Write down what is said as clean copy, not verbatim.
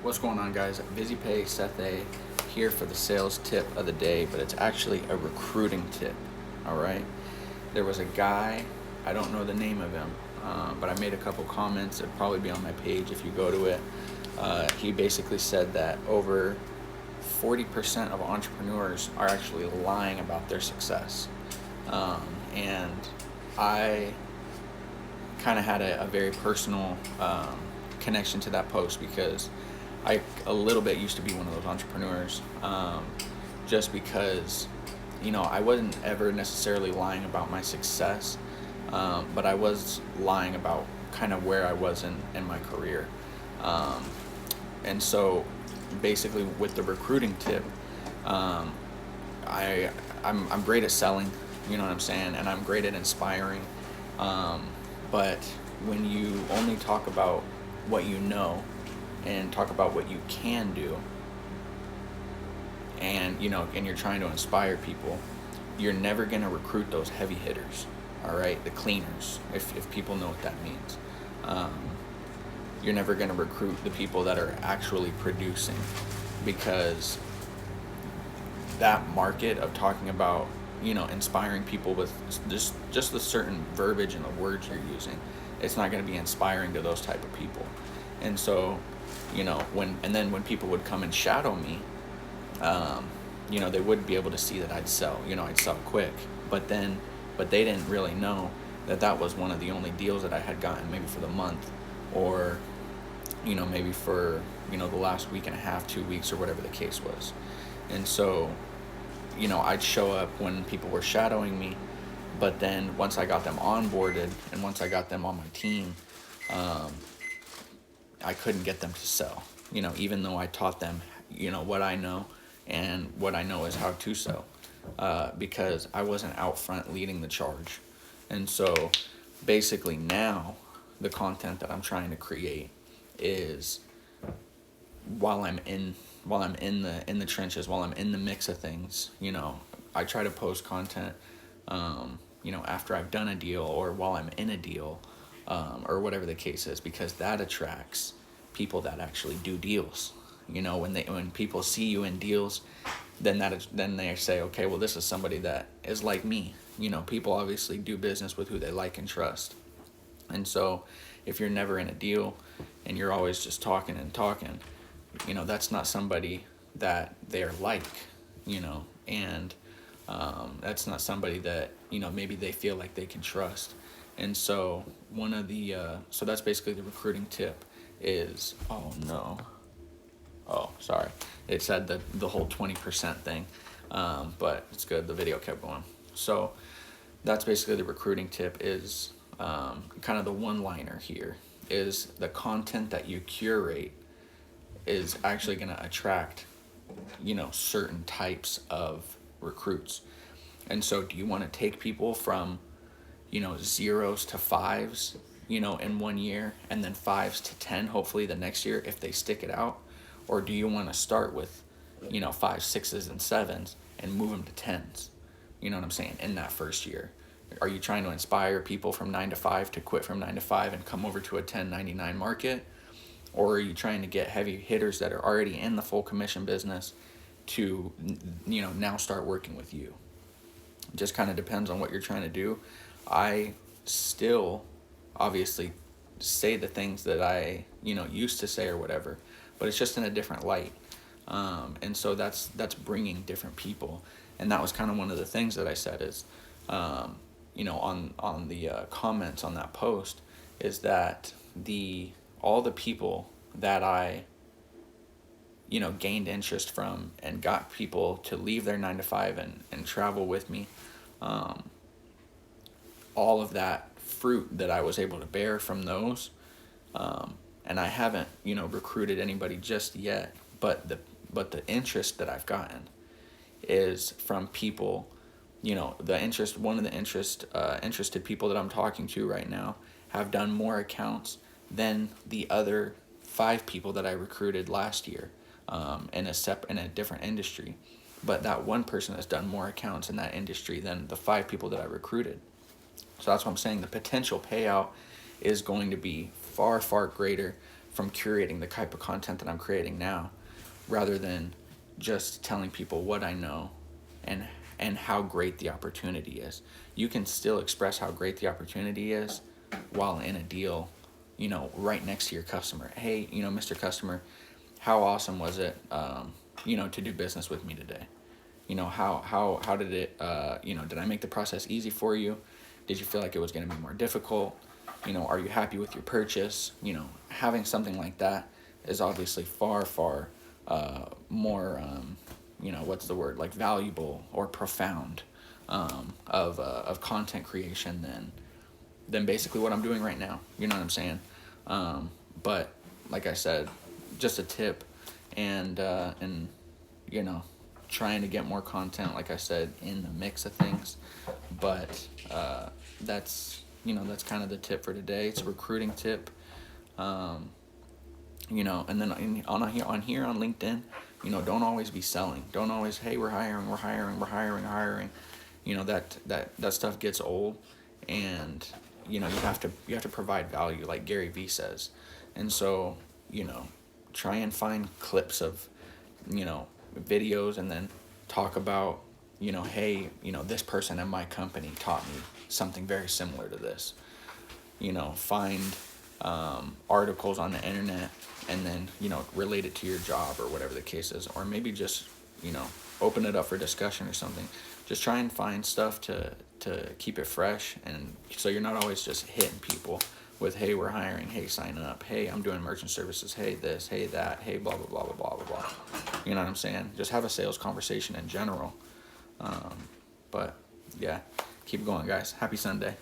What's going on, guys? VizypaySethA here for the sales tip of the day, but it's actually a recruiting tip. All right. There was a guy, I don't know the name of him, but I made a couple comments. It'll probably be on my page if you go to it. He basically said that over 40% of entrepreneurs are actually lying about their success. And I kind of had a very personal connection to that post because I a little bit used to be one of those entrepreneurs, just because, I wasn't ever necessarily lying about my success, but I was lying about kind of where I was in my career. And so basically with the recruiting tip, I'm great at selling, you know what I'm saying, and I'm great at inspiring. But when you only talk about what you know and talk about what you can do, and you're trying to inspire people, you're never going to recruit those heavy hitters, all right, the cleaners, if people know what that means. You're never going to recruit the people that are actually producing, because that market of talking about inspiring people with just the certain verbiage and the words you're using, it's not going to be inspiring to those type of people. And so when people would come and shadow me, they wouldn't be able to see that I'd sell quick, but they didn't really know that was one of the only deals that I had gotten, maybe for the month, or maybe for the last week and a half, 2 weeks, or whatever the case was. And so I'd show up when people were shadowing me, but then once I got them onboarded and once I got them on my team, I couldn't get them to sell, even though I taught them, what I know, and what I know is how to sell, because I wasn't out front leading the charge. And so basically now the content that I'm trying to create is while I'm in the trenches, while I'm in the mix of things, I try to post content, after I've done a deal or while I'm in a deal, or whatever the case is, because that attracts people that actually do deals. When people see you in deals, then they say, okay, well, this is somebody that is like me. People obviously do business with who they like and trust. And so if you're never in a deal and you're always just talking and talking, that's not somebody that they're like, and that's not somebody that, maybe they feel like they can trust. And so so that's basically the recruiting tip is, sorry, it said the whole 20% thing, but it's good, the video kept going. So that's basically the recruiting tip is, kind of the one-liner here is the content that you curate is actually going to attract, certain types of recruits. And so do you want to take people from, zeros to fives, in 1 year, and then fives to 10, hopefully the next year, if they stick it out? Or do you want to start with, 5s, 6s, and 7s and move them to 10s? You know what I'm saying? In that first year. Are you trying to inspire people from 9 to 5 to quit from 9 to 5 and come over to a 1099 market? Or are you trying to get heavy hitters that are already in the full commission business to, now start working with you? It just kind of depends on what you're trying to do. I still obviously say the things that I, used to say or whatever, but it's just in a different light. And so that's bringing different people. And that was kind of one of the things that I said is, on the comments on that post, is that all the people that I, gained interest from and got people to leave their 9 to 5 and travel with me, all of that fruit that I was able to bear from those, and I haven't, recruited anybody just yet, but the interest that I've gotten is from people, one of the interested people that I'm talking to right now have done more accounts than the other 5 people that I recruited last year, in a different industry. But that one person has done more accounts in that industry than the 5 people that I recruited. So that's what I'm saying. The potential payout is going to be far, far greater from curating the type of content that I'm creating now, rather than just telling people what I know and how great the opportunity is. You can still express how great the opportunity is while in a deal, you know, right next to your customer. Hey, you know, Mr. Customer, how awesome was it, you know, to do business with me today? You know, how did it, you know, did I make the process easy for you? Did you feel like it was going to be more difficult? You know, are you happy with your purchase? You know, having something like that is obviously far more, you know, what's the word, like valuable or profound of content creation than basically what I'm doing right now. You know what I'm saying? But like I said, just a tip, and you know, trying to get more content, like I said, in the mix of things. But that's, you know, that's kind of the tip for today. It's a recruiting tip. You know, and then on here on LinkedIn, you know, don't always be selling. Don't always, hey, we're hiring. You know, that stuff gets old, and you know, you have to provide value, like Gary Vee says. And so, you know, try and find clips of, you know, videos, and then talk about, you know, hey, you know, this person in my company taught me something very similar to this. You know, find articles on the internet, and then, you know, relate it to your job or whatever the case is, or maybe just, you know, open it up for discussion or something. Just try and find stuff to keep it fresh, and so you're not always just hitting people with, hey, we're hiring, hey, sign up, hey, I'm doing merchant services, hey, this, hey, that, hey, blah blah blah blah blah blah blah. You know what I'm saying? Just have a sales conversation in general. But yeah, keep going, guys. Happy Sunday.